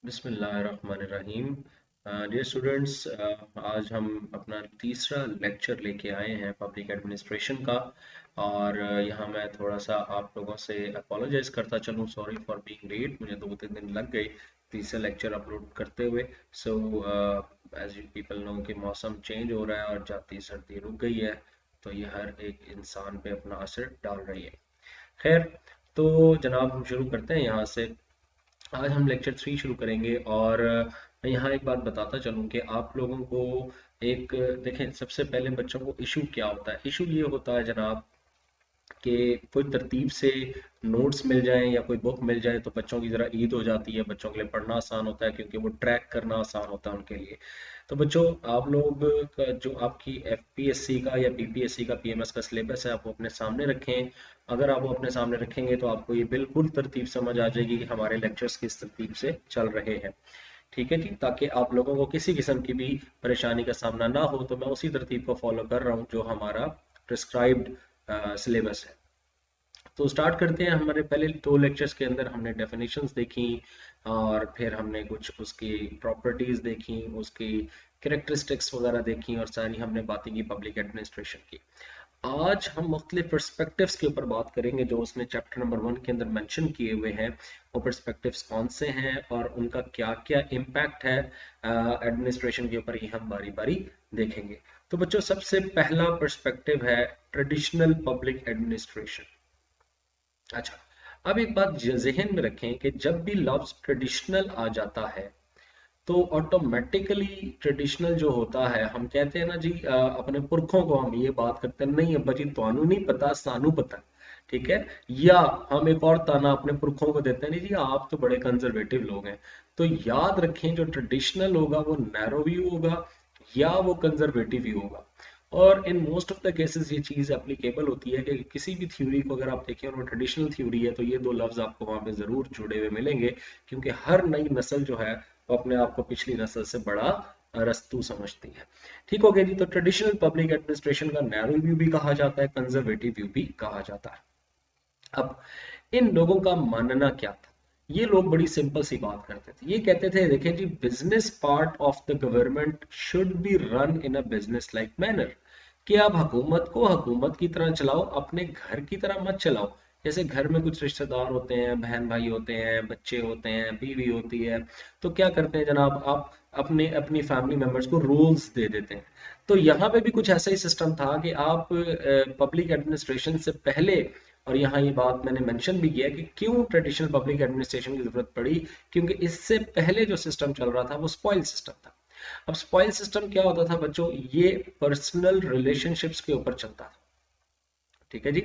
बिस्मिल्लाहिर्रहमानिर्रहीम। Dear students, आज हम अपना तीसरा लेक्चर लेके आए हैं पब्लिक एडमिनिस्ट्रेशन का। और यहाँ मैं थोड़ा सा आप लोगों से अपोलोजाइज करता चलूँ, सॉरी फॉर बीइंग लेट, मुझे 2-3 दिन लग गए तीसरा लेक्चर अपलोड करते हुए। So as you people know कि मौसम चेंज हो रहा है और जाती सर्दी रुक गई है, तो ये हर एक इंसान पे अपना असर डाल रही है। खैर, तो जनाब हम शुरू करते हैं यहाँ से। आज हम लेक्चर 3 शुरू करेंगे। और मैं यहाँ एक बात बताता चलूँ कि आप लोगों को एक देखें, सबसे पहले बच्चों को इशू क्या होता है। इशू ये होता है जनाब कि कोई तरतीब से नोट्स मिल जाएं या कोई बुक मिल जाए तो बच्चों की ज़रा ईद हो जाती है, बच्चों के लिए पढ़ना आसान होता है क्योंकि वो ट्रैक करना आसान होता है उनके लिए। तो बच्चों, आप लोग का जो आपकी एफपीएससी का या बीपीएससी का पीएमएस का सिलेबस है, आप वो अपने सामने रखें। अगर आप वो अपने सामने रखेंगे तो आपको ये बिल्कुल तरतीब समझ आ जाएगी कि हमारे लेक्चर्स किस तरतीब से चल रहे हैं। ठीक है जी, ताकि आप लोगों को किसी किस्म की भी परेशानी का सामना ना हो। तो मैं उसी तरतीब को फॉलो कर रहा हूँ जो हमारा प्रिस्क्राइब्ड सिलेबस है। तो स्टार्ट करते हैं। हमारे पहले 2 लेक्चर्स के अंदर हमने डेफिनेशंस देखी, और फिर हमने कुछ उसकी प्रॉपर्टीज देखी, उसकी कैरेक्टरिस्टिक्स वगैरह देखी, और सारी हमने बातें की पब्लिक एडमिनिस्ट्रेशन की। आज हम मुख्तलिफ पर्सपेक्टिव्स के ऊपर बात करेंगे जो उसने चैप्टर नंबर 1 के अंदर मेंशन किए हुए हैं। वो पर्सपेक्टिव्स कौन से हैं और उनका क्या क्या इम्पैक्ट है एडमिनिस्ट्रेशन के ऊपर, ये हम बारी बारी देखेंगे। तो बच्चों, सबसे पहला पर्सपेक्टिव है ट्रेडिशनल पब्लिक एडमिनिस्ट्रेशन। अच्छा, अब एक बात जहन में रखें कि जब भी लफ्ज ट्रेडिशनल आ जाता है तो ऑटोमेटिकली ट्रेडिशनल जो होता है, हम कहते हैं ना जी, अपने पुरखों को हम ये बात करते हैं, नहीं अब्बा जी ਤੁਹਾਨੂੰ नहीं पता सानू पता। ठीक है। या हम एक और ताना अपने पुरखों को देते हैं, नहीं जी आप तो बड़े कंजर्वेटिव लोग हैं। तो याद रखें, जो ट्रेडिशनल होगा वो नैरो व्यू होगा या वो कंजर्वेटिव व्यू होगा। और in most of the cases ये चीज़ एप्लीकेबल होती है कि किसी भी थ्योरी को अगर आप देखें और वो ट्रेडिशनल थ्योरी है तो ये दो लफ्ज आपको वहाँ पे ज़रूर जुड़े हुए मिलेंगे, क्योंकि हर नई नस्ल जो है वो अपने आप को पिछली नस्ल से बड़ा रस्तू समझती है। ठीक हो गया जी। तो ट्रेडिशनल पब्लिक एडमिनिस्ट्रेशन का नैरो व्यू भी कहा जाता है, कंजर्वेटिव व्यू भी कहा जाता है। अब इन लोगों का मानना क्या था। ये लोग बड़ी सिंपल सी बात करते थे, ये कहते थे देखें जी, business part of the government should be run in a business like manner. कि आप हुकूमत को हुकूमत की तरह चलाओ, अपने घर की तरह मत चलाओ। जैसे घर में कुछ रिश्तेदार होते हैं, बहन भाई होते हैं, बच्चे होते हैं, बीवी होती है, तो क्या करते हैं जनाब, आप अपने अपनी फैमिली मेंबर्स को रूल्स दे देते हैं। तो यहाँ पे भी कुछ ऐसा ही सिस्टम था कि आप पब्लिक एडमिनिस्ट्रेशन से पहले, और यहाँ ये बात मैंने मेंशन भी किया कि क्यों ट्रेडिशनल पब्लिक एडमिनिस्ट्रेशन की जरूरत पड़ी, क्योंकि इससे पहले जो सिस्टम चल रहा था वो स्पॉइल सिस्टम था। अब स्पॉइल सिस्टम क्या होता था बच्चों, ये पर्सनल रिलेशनशिप्स के ऊपर चलता था। ठीक है जी,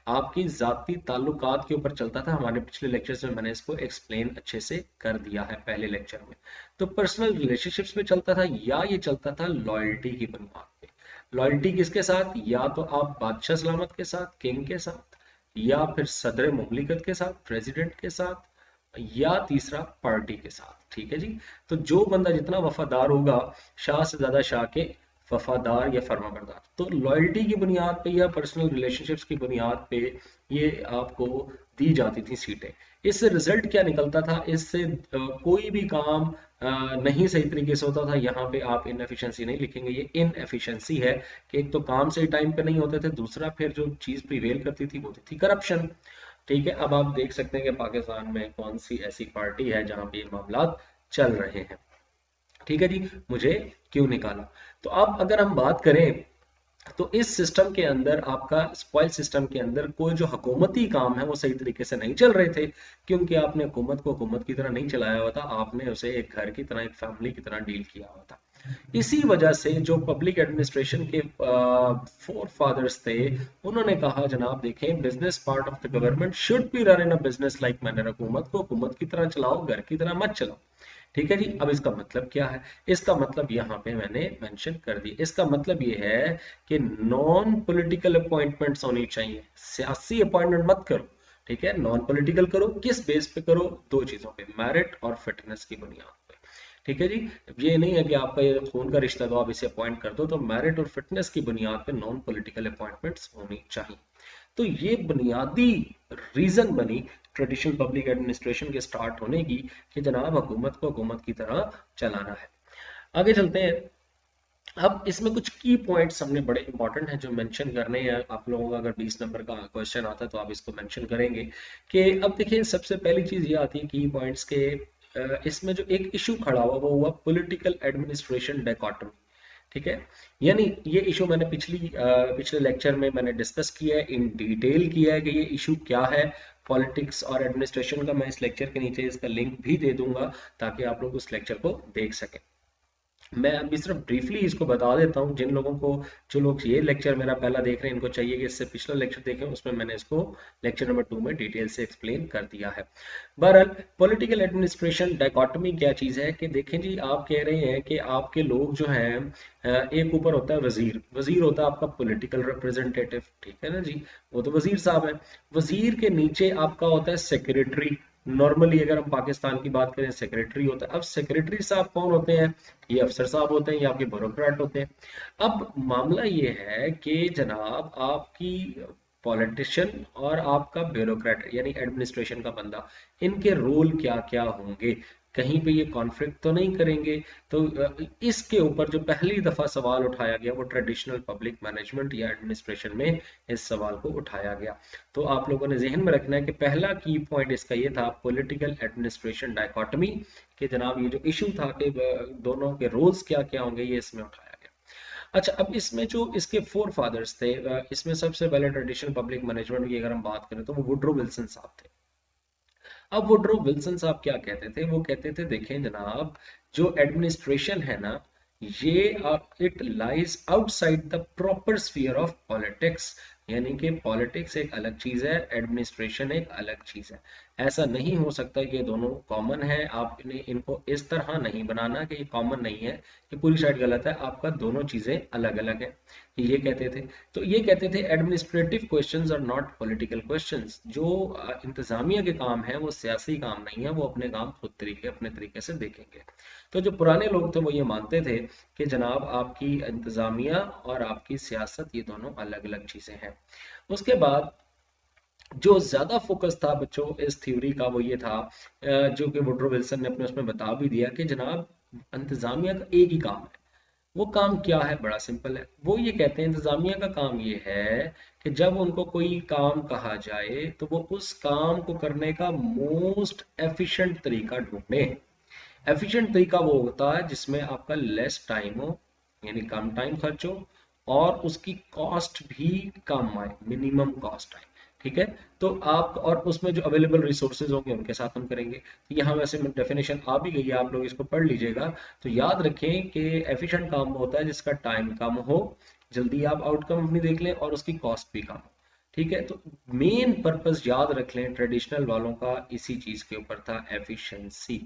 आपकी जाती ताल्लुकात के ऊपर चलता था। हमारे पिछले लेक्चर्स में मैंने इसको एक्सप्लेन अच्छे से कर दिया है पहले लेक्चर में। तो पर्सनल रिलेशनशिप्स में चलता था, या ये चलता था लॉयल्टी की बुनियाद पे। लॉयल्टी किसके साथ, या तो आप बादशाह सलामत के साथ, किंग के साथ, या फिर सदर मुमलिकत के साथ, प्रेसिडेंट के साथ, या तीसरा पार्टी के साथ। ठीक है जी। तो जो बंदा जितना वफादार होगा, शाह से ज्यादा शाह के वफादार या फर्माबरदार। तो लॉयल्टी की बुनियाद पे या पर्सनल रिलेशनशिप्स की बुनियाद पे ये आपको दी जाती थी सीटें। इससे रिजल्ट क्या निकलता था, इससे कोई भी काम नहीं सही तरीके से होता था। यहाँ पे आप इनएफिशिएंसी नहीं लिखेंगे, ये इनएफिशिएंसी है कि एक तो काम सही टाइम पे नहीं होते थे, दूसरा फिर जो चीज प्रिवेल करती थी वो थी करप्शन। ठीक है। अब आप देख सकते हैं कि पाकिस्तान में कौन सी ऐसी पार्टी है जहां पे ये मामला चल रहे हैं। ठीक है जी। मुझे क्यों निकाला। तो अब अगर हम बात करें, तो इस सिस्टम के अंदर आपका स्पॉइल सिस्टम के अंदर कोई जो हुकूमती काम है वो सही तरीके से नहीं चल रहे थे, क्योंकि आपने हुकूमत को हुकूमत की तरह नहीं चलाया हुआ था, आपने उसे एक घर की तरह, एक फैमिली की तरह डील किया हुआ था। इसी वजह से जो पब्लिक एडमिनिस्ट्रेशन के फोर फादर्स थे, उन्होंने कहा जनाब देखें, business part of the government should be run in a business like manner. हुकूमत को हुकूमत की तरह चलाओ, घर की तरह मत चलाओ। ठीक है जी। अब इसका मतलब क्या है, इसका मतलब यहाँ पे मैंने मेंशन कर दिया। इसका मतलब ये है कि नॉन पॉलिटिकल अपॉइंटमेंट्स होनी चाहिए, सियासी अपॉइंटमेंट मत करो। ठीक है, नॉन पॉलिटिकल करो। किस बेस पे करो, दो चीजों पे, मेरिट और फिटनेस की बुनियाद पे। ठीक है जी। ये नहीं है कि आपका ये खून का रिश्ता तो आप इसे अपॉइंट कर दो, तो मेरिट और फिटनेस की बुनियाद पे नॉन पॉलिटिकल अपॉइंटमेंट्स होनी चाहिए। तो ये बुनियादी रीजन बनी ट्रेडिशनल पब्लिक एडमिनिस्ट्रेशन के स्टार्ट होने की कि जनाब हुकूमत को हुकूमत की तरह चलाना है। आगे चलते हैं। अब इसमें कुछ की पॉइंट्स हमने बड़े इंपॉर्टेंट हैं जो मेंशन करने हैं। आप लोगों का अगर 20 नंबर का क्वेश्चन आता है तो आप इसको मेंशन करेंगे कि अब देखिए सबसे पहली चीज ये आती है की पॉइंट्स के इसमें जो एक इशू खड़ा हुआ वो हुआ पॉलिटिकल एडमिनिस्ट्रेशन डायकोटमी। ठीक है, यानी ये इशू मैंने पिछले लेक्चर में मैंने डिस्कस किया है, इन डिटेल किया है कि ये इशू क्या है पॉलिटिक्स और एडमिनिस्ट्रेशन का। मैं इस लेक्चर के नीचे इसका लिंक भी दे दूंगा ताकि आप लोग उस लेक्चर को देख सकें। मैं अभी सिर्फ ब्रीफली इसको बता देता हूँ जिन लोगों को, जो लोग ये लेक्चर मेरा पहला देख रहे हैं इनको चाहिए कि इससे पिछला लेक्चर देखें, उसमें मैंने इसको लेक्चर नंबर 2 में डिटेल से एक्सप्लेन कर दिया है। बहरहाल पॉलिटिकल एडमिनिस्ट्रेशन डायकोटमी क्या चीज़ है कि देखें जी, आप कह रहे हैं कि आपके लोग जो हैं एक ऊपर होता है वजीर, वजीर होता है आपका पॉलिटिकल रिप्रेजेंटेटिव, ठीक है ना जी, वो तो वजीर साहब है। वजीर के नीचे आपका होता है सेक्रेटरी। नॉर्मली अगर हम पाकिस्तान की बात करें सेक्रेटरी होता है। अब सेक्रेटरी साहब कौन होते हैं? ये अफसर साहब होते हैं, ये आपके ब्यूरोक्रेट होते हैं। अब मामला ये है कि जनाब आपकी पॉलिटिशियन और आपका ब्यूरोक्रेट यानी एडमिनिस्ट्रेशन का बंदा, इनके रोल क्या क्या होंगे, कहीं पे ये कॉन्फ्लिक्ट तो नहीं करेंगे? तो इसके ऊपर जो पहली दफा सवाल उठाया गया वो ट्रेडिशनल पब्लिक मैनेजमेंट या एडमिनिस्ट्रेशन में इस सवाल को उठाया गया। तो आप लोगों ने जहन में रखना है कि पहला की पॉइंट इसका ये था पॉलिटिकल एडमिनिस्ट्रेशन डायकोटमी, कि जनाब ये जो इशू था कि दोनों के रोल्स क्या क्या होंगे ये इसमें उठाया गया। अच्छा, अब इसमें जो इसके फोर फादर्स थे, इसमें सबसे पहले ट्रेडिशनल पब्लिक मैनेजमेंट की अगर हम बात करें तो वो वुड्रो विल्सन साहब थे। अब वुड्रो विल्सन साहब क्या कहते थे? वो कहते थे देखें जनाब, जो एडमिनिस्ट्रेशन है ना, ये it lies outside the proper sphere of politics. यानी कि पॉलिटिक्स एक अलग चीज है, एडमिनिस्ट्रेशन एक अलग चीज है। ऐसा नहीं हो सकता कि ये दोनों कॉमन है। आपने इनको इस तरह नहीं बनाना कि ये कॉमन नहीं है, कि पूरी साइड गलत है, आपका दोनों चीजें अलग अलग है, ये कहते थे। तो ये कहते थे administrative questions are not political questions. जो इंतजामिया के काम है वो सियासी काम नहीं है, वो अपने काम खुद अपने तरीके से देखेंगे। तो जो पुराने लोग थे वो ये मानते थे कि जनाब आपकी इंतजामिया और आपकी सियासत ये दोनों अलग अलग चीजें हैं। उसके बाद जो ज्यादा फोकस था बच्चों इस थ्योरी का वो ये था, जो कि वुड्रो विल्सन ने अपने उसमें बता भी दिया कि जनाब इंतजामिया का एक ही काम है। वो काम क्या है? बड़ा सिंपल है। वो ये कहते हैं इंतजामिया का काम ये है कि जब उनको कोई काम कहा जाए तो वो उस काम को करने का मोस्ट एफिशिएंट तरीका ढूंढे। एफिशिएंट तरीका वो होता है जिसमें आपका लेस टाइम हो, यानी कम टाइम खर्च हो, और उसकी कॉस्ट भी कम आए, मिनिमम कॉस्ट आए। ठीक है, तो आप और उसमें जो अवेलेबल रिसोर्सेज होंगे उनके साथ हम करेंगे। तो यहाँ वैसे डेफिनेशन आ भी गई है, आप लोग इसको पढ़ लीजिएगा। तो याद रखें कि एफिशिएंट काम होता है जिसका टाइम कम हो, जल्दी आप आउटकम अपनी देख लें और उसकी कॉस्ट भी कम हो। ठीक है, तो मेन पर्पस याद रख लें ट्रेडिशनल वालों का इसी चीज के ऊपर था, एफिशिएंसी।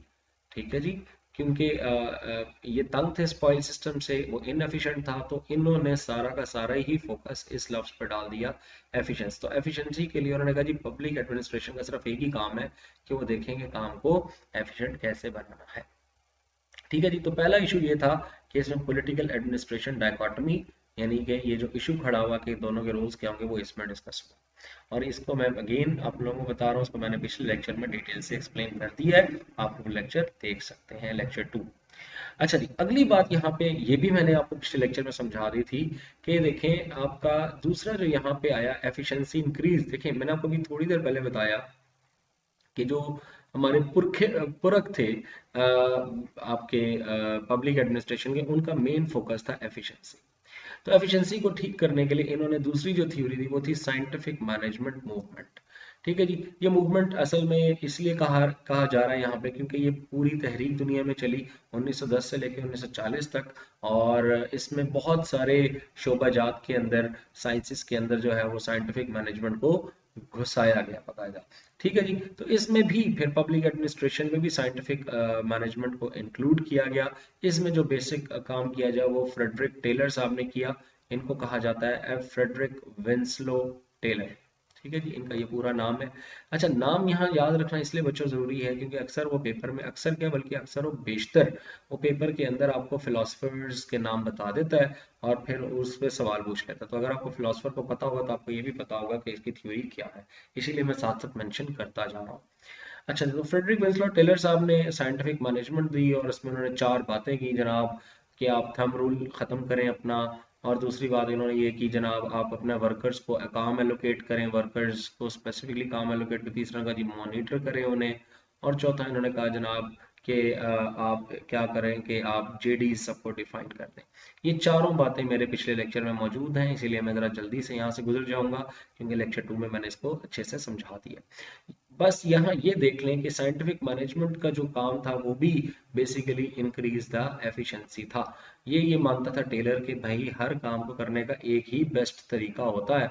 ठीक है जी, क्योंकि ये तंग थे स्पॉइल सिस्टम से, वो इनएफिशिएंट था, तो इन्होंने सारा का सारा ही फोकस इस लफ्ज पर डाल दिया, एफिशिएंसी। तो एफिशिएंसी के लिए उन्होंने कहा जी पब्लिक एडमिनिस्ट्रेशन का सिर्फ एक ही काम है कि वो देखेंगे काम को एफिशिएंट कैसे बनाना है। ठीक है जी, तो पहला इशू ये था कि इसमें पॉलिटिकल एडमिनिस्ट्रेशन डायकोटमी, यानी कि ये जो इशू खड़ा हुआ कि दोनों के रोल्स क्या होंगे वो इसमें डिस्कस हुआ। और इसको मैं अगेन आप लोगों को बता रहा हूँ, इसको मैंने पिछले लेक्चर में डिटेल से एक्सप्लेन कर दिया है, आप लोग लेक्चर देख सकते हैं, लेक्चर 2। अच्छा जी, अगली बात यहाँ पे ये भी मैंने आपको पिछले लेक्चर में समझा दी थी कि देखें आपका दूसरा जो यहाँ पे आया एफिशिएंसी इंक्रीज। देखें मैंने आपको भी थोड़ी देर पहले बताया कि जो हमारे पुरख थे आपके पब्लिक एडमिनिस्ट्रेशन के, उनका मेन फोकस था एफिशिएंसी। तो एफिशिएंसी को ठीक करने के लिए इन्होंने दूसरी जो थ्योरी थी वो थी साइंटिफिक मैनेजमेंट मूवमेंट। ठीक है जी, ये मूवमेंट असल में इसलिए कहा जा रहा है यहाँ पे क्योंकि ये पूरी तहरीक दुनिया में चली 1910 से लेकर 1940 तक, और इसमें बहुत सारे शोबाजात के अंदर, साइंसेस के अंदर जो है वो साइंटिफिक मैनेजमेंट को घुसाया गया, बाकायदा। ठीक है जी, तो इसमें भी फिर पब्लिक एडमिनिस्ट्रेशन में भी साइंटिफिक मैनेजमेंट को इंक्लूड किया गया। इसमें जो बेसिक काम किया जाए वो फ्रेडरिक टेलर साहब ने किया। इनको कहा जाता है फ्रेडरिक विंसलो टेलर। ठीक है जी, इनका ये पूरा नाम है। अच्छा, नाम यहाँ याद रखना इसलिए बच्चों जरूरी है क्योंकि अक्सर वो पेपर में, अक्सर क्या बल्कि अक्सर वो बेशतर वो पेपर के अंदर आपको फिलोसफर्स के नाम बता देता है और फिर उस पे सवाल पूछ लेता है। तो अगर आपको फिलोसफर को पता होगा तो आपको ये भी पता होगा कि इसकी थ्योरी क्या है, इसीलिए मैं साथ साथ मेंशन करता जा रहा हूँ। अच्छा, तो फ्रेडरिक विंसलॉट टेलर साहब ने साइंटिफिक मैनेजमेंट दी और उसमें उन्होंने 4 बातें की जनाब, कि आप थंब रूल ख़त्म करें अपना, और दूसरी बात इन्होंने ये की जनाब, आप अपने वर्कर्स को काम एलोकेट करें, वर्कर्स को स्पेसिफिकली काम एलोकेट करें। तीसरा का जी मॉनिटर करें उन्हें। और चौथा इन्होंने कहा जनाब कि आप क्या करें कि आप जेडी सबको डिफाइन कर दें। ये चारों बातें मेरे पिछले लेक्चर में मौजूद हैं, इसीलिए मैं ज़रा जल्दी से यहाँ से गुजर जाऊंगा क्योंकि लेक्चर 2 में मैंने इसको अच्छे से समझा दिया। बस यहाँ ये देख लें कि साइंटिफिक मैनेजमेंट का जो काम था वो भी बेसिकली इंक्रीज द एफिशिएंसी था। ये मानता था टेलर कि भाई हर काम को करने का एक ही बेस्ट तरीका होता है,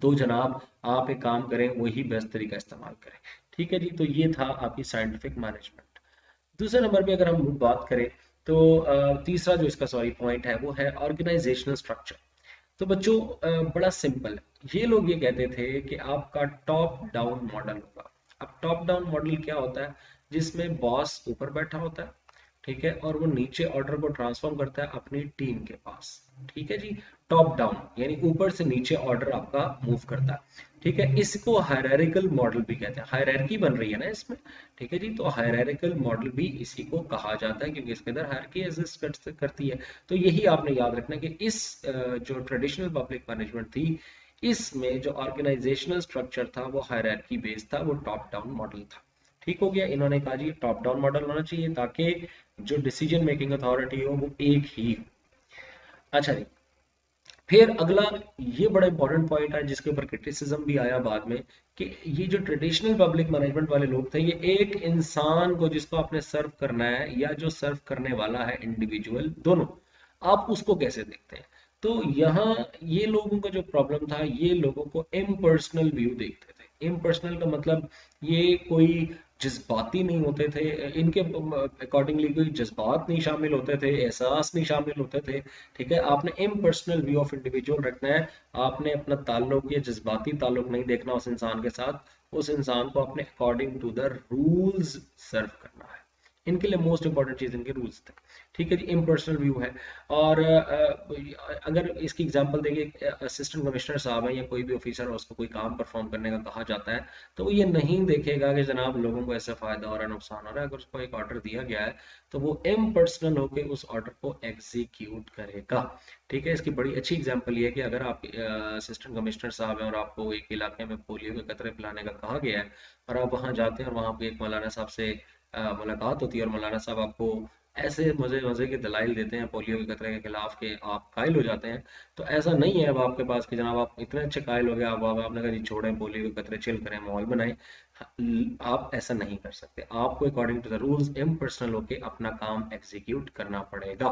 तो जनाब आप एक काम करें वही बेस्ट तरीका इस्तेमाल करें। ठीक है जी, तो ये था आपकी साइंटिफिक मैनेजमेंट। दूसरे नंबर पे अगर हम बात करें तो तीसरा जो इसका सॉरी पॉइंट है वो है ऑर्गेनाइजेशनल स्ट्रक्चर। तो बच्चों बड़ा सिंपल है, ये लोग ये कहते थे कि आपका टॉप डाउन मॉडल होगा। अब टॉप डाउन मॉडल क्या होता है? जिसमें बॉस ऊपर बैठा होता है, ठीक है, और वो नीचे ऑर्डर को ट्रांसफॉर्म करता है अपनी टीम के पास। ठीक है जी, टॉप डाउन यानी ऊपर से नीचे ऑर्डर आपका मूव करता है। ठीक है, इसको हायरार्किकल मॉडल भी कहते हैं, हायरार्की बन रही है ना इसमें। ठीक है जी, तो हायरार्किकल मॉडल भी इसी को कहा जाता है क्योंकि इसके अंदर हायरार्की एग्जिस्ट करती है। तो यही आपने याद रखना कि इस जो ट्रेडिशनल पब्लिक मैनेजमेंट थी, इसमें जो ऑर्गेनाइजेशनल स्ट्रक्चर था वो हायरार्की बेस्ड था, वो टॉप डाउन मॉडल था। ठीक हो गया, इन्होंने कहा जी टॉप डाउन मॉडल होना चाहिए ताकि जो डिसीजन मेकिंग अथॉरिटी हो वो एक ही हो। अच्छा जी, फिर अगला ये बड़ा इंपॉर्टेंट पॉइंट है जिसके ऊपर क्रिटिसिज्म भी आया बाद में, कि ये जो ट्रेडिशनल पब्लिक मैनेजमेंट वाले लोग थे, ये एक इंसान को जिसको आपने सर्व करना है या जो सर्व करने वाला है इंडिविजुअल, दोनों, आप उसको कैसे देखते हैं? तो यहाँ ये लोगों का जो प्रॉब्लम था, ये लोगों को इम्पर्सनल व्यू देखते थे। इम्पर्सनल का मतलब ये कोई जज्बाती नहीं होते थे, इनके अकॉर्डिंगली कोई जज्बात नहीं शामिल होते थे, एहसास नहीं शामिल होते थे। ठीक है, आपने इम्पर्सनल व्यू ऑफ इंडिविजुअल रखना है। आपने अपना ताल्लुक या जज्बाती ताल्लुक नहीं देखना उस इंसान के साथ, उस इंसान को अपने अकॉर्डिंग टू द रूल्स सर्व करना है। इनके लिए मोस्ट इंपॉर्टेंट चीज इनके रूल्स थे। ठीक है जी, इम्पर्सनल व्यू है। और अगर इसकी एग्जांपल देंगे, असिस्टेंट कमिश्नर साहब है या कोई भी ऑफिसर है, उसको कोई काम परफॉर्म करने का कहा जाता है, तो वो ये नहीं देखेगा कि जनाब लोगों को ऐसा फायदा हो रहा है, नुकसान हो रहा है। अगर उसको एक ऑर्डर दिया गया है तो वो इम्पर्सनल होकर उस ऑर्डर को एग्जीक्यूट करेगा। ठीक है, इसकी बड़ी अच्छी एग्जांपल ये है कि अगर आप असिस्टेंट कमिश्नर साहब हैं और आपको एक इलाके में पोलियो के कतरे पिलाने का कहा गया है, और आप वहां जाते हैं और वहां पे एक मौलाना साहब से मुलाकात होती है, और मौलाना साहब आपको ऐसे मजे मजे के दलाइल देते हैं पोलियो के खतरे के खिलाफ के आप कायल हो जाते हैं। तो ऐसा नहीं है अब आपके पास कि जनाब आप इतने अच्छे कायल हो गए, आप आपने कहा जी छोड़ें पोलियो के खतरे, चिल करें, माहौल बनाएं। आप ऐसा नहीं कर सकते, आपको according to the rules impersonal होके अपना काम एग्जीक्यूट करना पड़ेगा।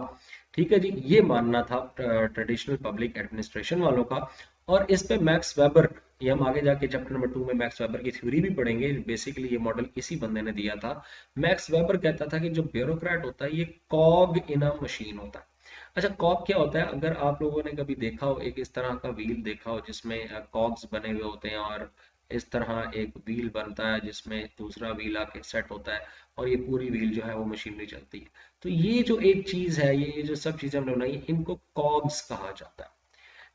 ठीक है जी, ये मानना था ट्रेडिशनल पब्लिक एडमिनिस्ट्रेशन वालों का। और इस पे मैक्स वेबर, ये हम आगे जाके चैप्टर नंबर 2 में मैक्स वेबर की थ्योरी भी पढ़ेंगे। बेसिकली ये मॉडल इसी बंदे ने दिया था। मैक्स वेबर कहता था कि जो ब्यूरोक्रेट होता है ये कॉग इन अ मशीन होता है। अच्छा, कॉग क्या होता है? अगर आप लोगों ने कभी देखा हो, एक इस तरह का व्हील देखा हो जिसमें कॉग्स बने हुए होते हैं, और इस तरह एक व्हील बनता है जिसमें दूसरा व्हील आके सेट होता है, और ये पूरी व्हील जो है वो मशीनरी चलती है। तो ये जो एक चीज है, ये जो सब चीजें हमने बनाई, इनको कॉग्स कहा जाता है।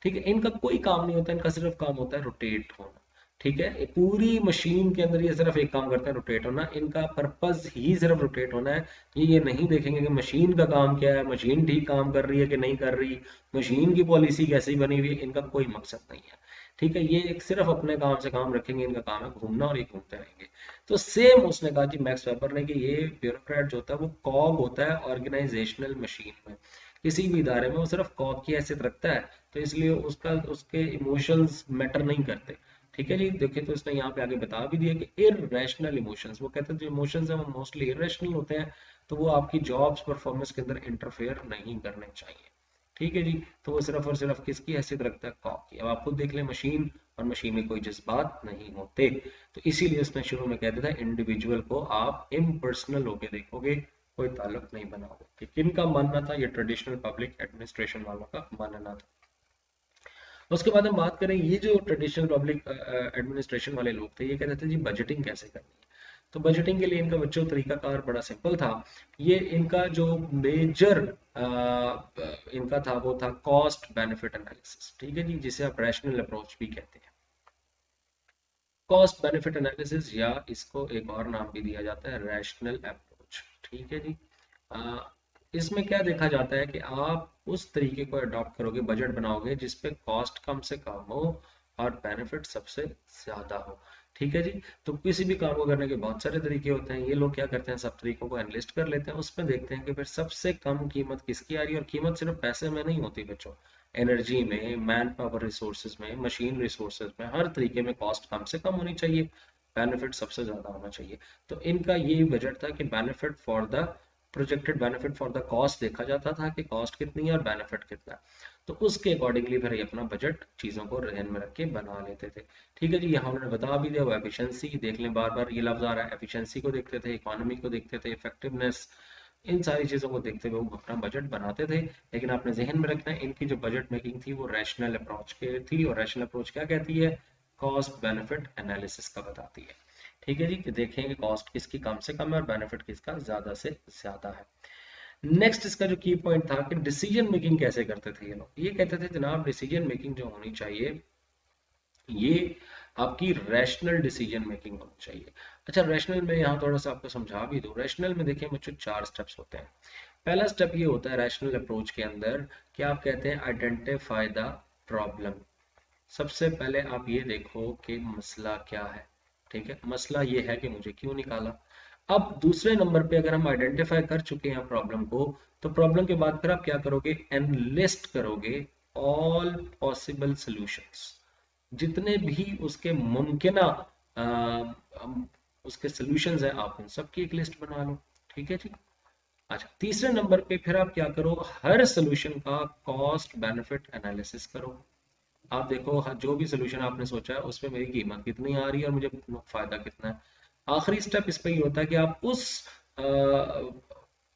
ठीक है, इनका कोई काम नहीं होता, इनका सिर्फ काम होता है रोटेट होना। ठीक है, ये पूरी मशीन के अंदर ये सिर्फ एक काम करता है, रोटेट होना। इनका पर्पस ही सिर्फ रोटेट होना है। ये नहीं देखेंगे कि मशीन का काम क्या है, मशीन ठीक काम कर रही है कि नहीं कर रही, मशीन की पॉलिसी कैसी बनी हुई है, इनका कोई मकसद नहीं है। ठीक है, ये एक सिर्फ अपने काम से काम रखेंगे, इनका काम है घूमना, और ये घूमते रहेंगे। तो सेम उसने कहा जी मैक्स वेबर ने, कि ये ब्यूरोक्रेट जो होता है वो कॉग होता है ऑर्गेनाइजेशनल मशीन में। किसी भी इदारे में वो सिर्फ कॉग की हैसियत रखता है, तो इसलिए उसका उसके इमोशंस मैटर नहीं करते। ठीक है जी, देखिए तो इसने यहाँ पे आगे बता भी दिया कि इररेशनल इमोशंस, वो कहते हैं जो इमोशंस हैं वो मोस्टली इररेशनल होते हैं, तो वो आपकी जॉब्स परफॉर्मेंस के अंदर इंटरफेयर नहीं करने चाहिए। ठीक है जी, तो वो सिर्फ और सिर्फ किसकी हैसियत रखता है? कॉग की। अब आप खुद देख लें, मशीन और मशीन में कोई जज्बात नहीं होते, तो इसीलिए उसने शुरू में कह दिया था इंडिविजुअल को आप इम्पर्सनल होके देखोगे, कोई ताल्लुक नहीं बनाओगे। कि किन का मानना था? ये ट्रेडिशनल पब्लिक एडमिनिस्ट्रेशन वालों का मानना था। उसके बाद हम बात करें, ये जो ट्रेडिशनल पब्लिक एडमिनिस्ट्रेशन वाले लोग थे, ये कहते थे जी बजटिंग कैसे करनी है। तो बजटिंग के लिए इनका बच्चों तरीकाकार बड़ा सिंपल था। ये इनका जो मेजर इनका था वो था कॉस्ट बेनिफिट एनालिसिस, ठीक है जी, जिसे आप रैशनल अप्रोच भी कहते हैं। कॉस्ट बेनिफिट एनालिसिस, या इसको एक और नाम भी दिया जाता है रैशनल अप्रोच, ठीक है जी। आ, इसमें क्या देखा जाता है कि आप उस तरीके को अडॉप्ट करोगे, बजट बनाओगे जिसपे कॉस्ट कम से कम हो और बेनिफिट सबसे ज्यादा हो, ठीक है जी। तो किसी भी काम को करने के बहुत सारे तरीके होते हैं, ये लोग क्या करते हैं, सब तरीकों को एनलिस्ट कर लेते हैं, उसमें देखते हैं कि फिर सबसे कम कीमत किसकी आ रही है। और कीमत सिर्फ पैसे में नहीं होती बच्चों, एनर्जी में, मैन पावर रिसोर्सेज में, मशीन रिसोर्सेज में, हर तरीके में कॉस्ट कम से कम होनी चाहिए, बेनिफिट सबसे ज्यादा होना चाहिए। तो इनका ये बजट था कि benefit for the projected benefit for the cost देखा जाता था कि कॉस्ट कितनी है और बेनिफिट कितना है। तो उसके अकॉर्डिंगली फिर ये अपना बजट चीजों को ध्यान में रख के बना लेते थे, ठीक है जी। यहाँ उन्होंने बता भी दिया, वो एफिशिएंसी देख लें, बार बार ये लफ्ज आ रहा है, एफिशिएंसी को देखते थे, इकोनॉमी को देखते थे, इफेक्टिवनेस, इन सारी चीजों को देखते हुए वो अपना बजट बनाते थे। लेकिन आपने जहन में रखना है, इनकी जो बजट मेकिंग थी वो रैशनल अप्रोच के थी, और रैशनल अप्रोच क्या कहती है, कॉस्ट बेनिफिट एनालिसिस का बताती है, ठीक है जी। कि देखें कि कॉस्ट किसकी कम से कम है और बेनिफिट किसका ज्यादा से ज्यादा है। नेक्स्ट इसका जो की पॉइंट था कि डिसीजन मेकिंग कैसे करते थे ये लोग, ये कहते थे जनाब डिसीजन मेकिंग जो होनी चाहिए, ये आपकी रैशनल डिसीजन मेकिंग होनी चाहिए। अच्छा, रैशनल में यहाँ थोड़ा सा आपको समझा भी दूं, रैशनल में देखिए बच्चों 4 स्टेप्स होते हैं। पहला स्टेप ये होता है रैशनल अप्रोच के अंदर कि आप कहते हैं आइडेंटिफाई द प्रॉब्लम। सबसे पहले आप ये देखो कि मसला क्या है, ठीक है, मसला ये है कि मुझे क्यों निकाला। अब दूसरे नंबर पे अगर हम आइडेंटिफाई कर चुके हैं प्रॉब्लम को, तो प्रॉब्लम के बाद फिर आप क्या करोगे, एनलिस्ट करोगे ऑल पॉसिबल सॉल्यूशंस, जितने भी उसके मुमकिना अ, उसके सॉल्यूशंस हैं, आप उन सब की एक लिस्ट बना लो, ठीक है जी। अच्छा, तीसरे नंबर पे फिर आप क्या करो, हर सॉल्यूशन का कॉस्ट बेनिफिट एनालिसिस करो। आप देखो जो भी सोल्यूशन आपने सोचा है उसमें मेरी कीमत कितनी आ रही है और मुझे फायदा कितना है। आखिरी स्टेप इस पे ही होता है कि आप उस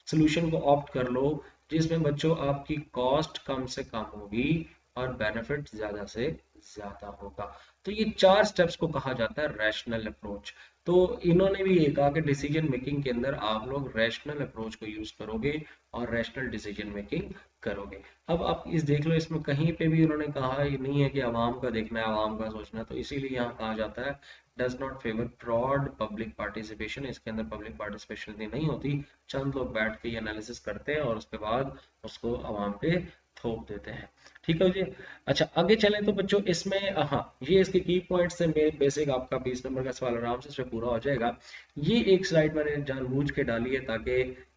सोल्यूशन को ऑप्ट कर लो जिसमें बच्चों आपकी कॉस्ट कम से कम होगी और बेनिफिट ज्यादा से ज्यादा होगा। तो ये 4 स्टेप्स को कहा जाता है रैशनल अप्रोच। तो इन्होंने भी ये कहा कि डिसीजन मेकिंग के अंदर आप लोग रैशनल अप्रोच को यूज करोगे और रैशनल डिसीजन मेकिंग करोगे। अब आप इस देख लो, इसमें कहीं पे भी उन्होंने कहा ये नहीं है कि आवाम का देखना है, आवाम का सोचना है, तो इसीलिए यहाँ कहा जाता है does not favour broad public participation. इसके अंदर पब्लिक पार्टिसिपेशन नहीं होती, चंद लोग बैठ के ये एनालिसिस करते हैं और उसके बाद उसको आवाम पे थोप देते हैं, ठीक है जी। अच्छा, आगे चलें तो बच्चों इसमें, हाँ, ये इसके की पॉइंट्स से बेसिक आपका 20 नंबर का सवाल आराम से इसमें पूरा हो जाएगा। ये एक स्लाइड मैंने जानबूझ के डाली है ताकि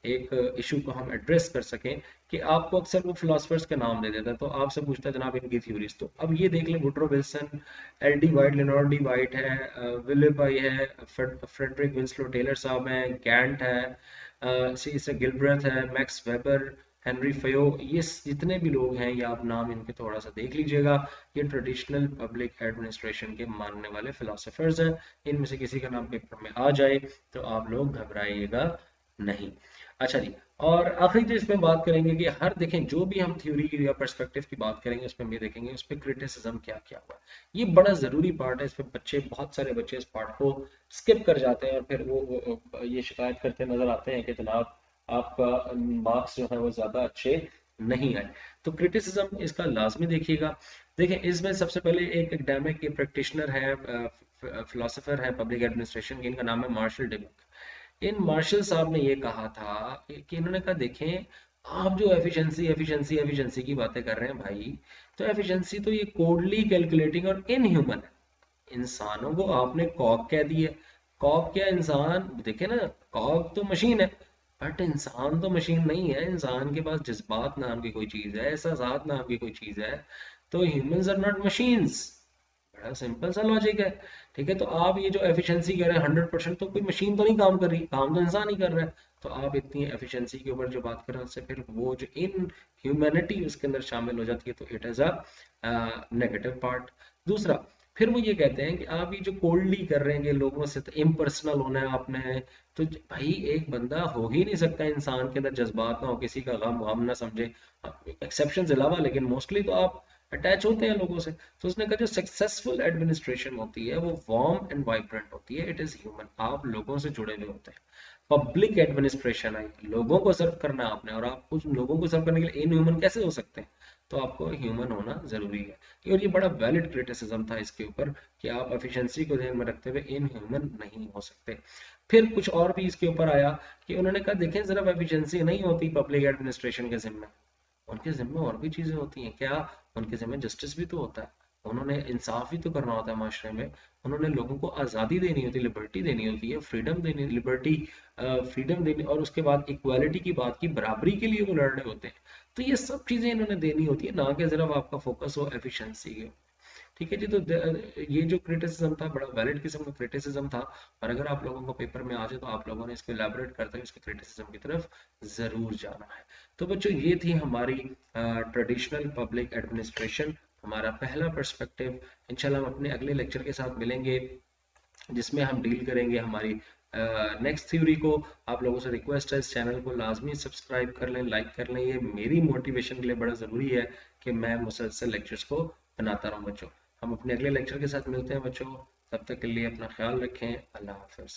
एक इशू को हम एड्रेस कर सकें कि आपको अक्सर वो फिलोसफर्स के नाम दे देता है, तो आपसे पूछता है जनाब इनकी थ्योरीज। तो अब ये देख लें, Woodrow Wilson, L D White, Leonard D White है, विलियम आई है, फ्रेडरिक विंसलो टेलर साहब हैं, गैंट है, सी से गिलब्रेथ है, मैक्स वेबर, हेनरी फयो, ये जितने भी लोग हैं, ये आप नाम इनके थोड़ा सा देख लीजिएगा। ये ट्रेडिशनल पब्लिक एडमिनिस्ट्रेशन के मानने वाले फिलोसफर्स हैं। इनमें से किसी का नाम पेपर में आ जाए तो आप लोग घबराइएगा नहीं। अच्छा जी, और आखिरी जो इसमें बात करेंगे कि हर देखें जो भी हम थ्योरी की या पर्सपेक्टिव की बात करेंगे उसमें हम ये देखेंगे उस पर क्रिटिसिज्म क्या क्या हुआ। ये बड़ा जरूरी पार्ट है, इसमें बच्चे, बहुत सारे बच्चे इस पार्ट को स्किप कर जाते हैं और फिर वो ये शिकायत करते नजर आते हैं कि जनाब आपका मार्क्स जो है वो ज्यादा अच्छे नहीं आए। तो क्रिटिसिज्म इसका लाजमी देखिएगा। देखिए इसमें सबसे पहले एक एकेडमिक प्रैक्टिशनर है, फिलोसोफर है पब्लिक एडमिनिस्ट्रेशन के, इनका नाम है मार्शल डिबक। इन मार्शल साहब ने ये कहा था कि इन्होंने कहा देखें, आप जो एफिशिएंसी एफिशिएंसी एफिशिएंसी की बातें कर रहे हैं भाई, तो एफिशिएंसी तो ये कोडली कैलकुलेटिंग और इनह्यूमन है। इंसानों को आपने कॉग कह दिया, कॉग क्या, इंसान देखे ना, कॉग तो मशीन है, बट इंसान तो मशीन नहीं है। इंसान के पास जज्बात नाम की कोई चीज है, एहसासात नाम की कोई चीज है। तो ह्यूमंस आर नॉट मशीन्स, बड़ा सिंपल सा लॉजिक है, ठीक है। तो आप ये जो एफिशिएंसी कह रहे हैं 100%, तो कोई मशीन तो नहीं काम कर रही, काम तो इंसान ही कर रहा है। तो आप इतनी एफिशिएंसी के ऊपर जो बात कर रहे हैं उससे फिर वो जो इन ह्यूमैनिटी उसके अंदर शामिल हो जाती है, तो it is a negative part. दूसरा, फिर वो ये कहते हैं कि आप ये जो कोल्डली कर रहे हैं कि लोगों से तो इम्पर्सनल होना है आपने, तो भाई एक बंदा हो ही नहीं सकता इंसान के अंदर जज्बात ना हो, किसी का गम हम ना समझे, एक्सेप्शन अलावा, लेकिन मोस्टली तो आप अटैच होते हैं लोगों से। तो उसने कहा जो सक्सेसफुल एडमिनिस्ट्रेशन होती है वो वार्म एंड वाइब्रेंट होती है, इट इज ह्यूमन, आप लोगों से जुड़े हुए होते हैं। पब्लिक एडमिनिस्ट्रेशन है, लोगों को सर्व करना है आपने, और आप उस लोगों को सर्व करने के लिए इन ह्यूमन कैसे हो सकते हैं? तो आपको ह्यूमन होना जरूरी है। और ये बड़ा वैलिड क्रिटिसिज्म था इसके ऊपर कि आप एफिशिएंसी को ध्यान में रखते हुए इन ह्यूमन नहीं हो सकते। फिर कुछ और भी इसके ऊपर आया कि उन्होंने कहा देखें सिर्फ एफिशिएंसी नहीं होती पब्लिक एडमिनिस्ट्रेशन के जिम्मे, उनके ज़िम्मे और भी चीज़ें होती हैं क्या? उनके ज़िम्मे जस्टिस भी तो होता है, उन्होंने इंसाफ भी तो करना होता है माशरे में, उन्होंने लोगों को आज़ादी देनी होती है, लिबर्टी देनी होती है, फ्रीडम देनी, लिबर्टी, फ्रीडम देनी, और उसके बाद इक्वालिटी की बात की, बराबरी के लिए वो लड़ रहे होते हैं। तो ये सब चीज़ें इन्होंने देनी होती है, ना कि सिर्फ आपका फोकस हो एफिशिएंसी के। ठीक है जी। तो ये जो क्रिटिसिज्म था बड़ा वैलिड किस्म का क्रिटिसिज्म था, और अगर आप लोगों को पेपर में आ जाए तो आप लोगों ने इसको इलेबोरेट करते हुए इसके क्रिटिसिज्म की तरफ जरूर जाना है। तो बच्चों ये थी हमारी ट्रेडिशनल पब्लिक एडमिनिस्ट्रेशन, हमारा पहला पर्सपेक्टिव। इंशाल्लाह हम अपने अगले लेक्चर के साथ मिलेंगे जिसमें हम डील करेंगे हमारी नेक्स्ट थ्योरी को। आप लोगों से रिक्वेस्ट है इस चैनल को लाजमी सब्सक्राइब कर लें, लाइक कर लें, ये मेरी मोटिवेशन के लिए बड़ा ज़रूरी है कि मैं मुसलसल लेक्चर्स को बनाता रहूँ बच्चों। हम अपने अगले लेक्चर के साथ मिलते हैं बच्चों, तब तक के लिए अपना ख्याल रखें, अल्लाह हाफ़िज़।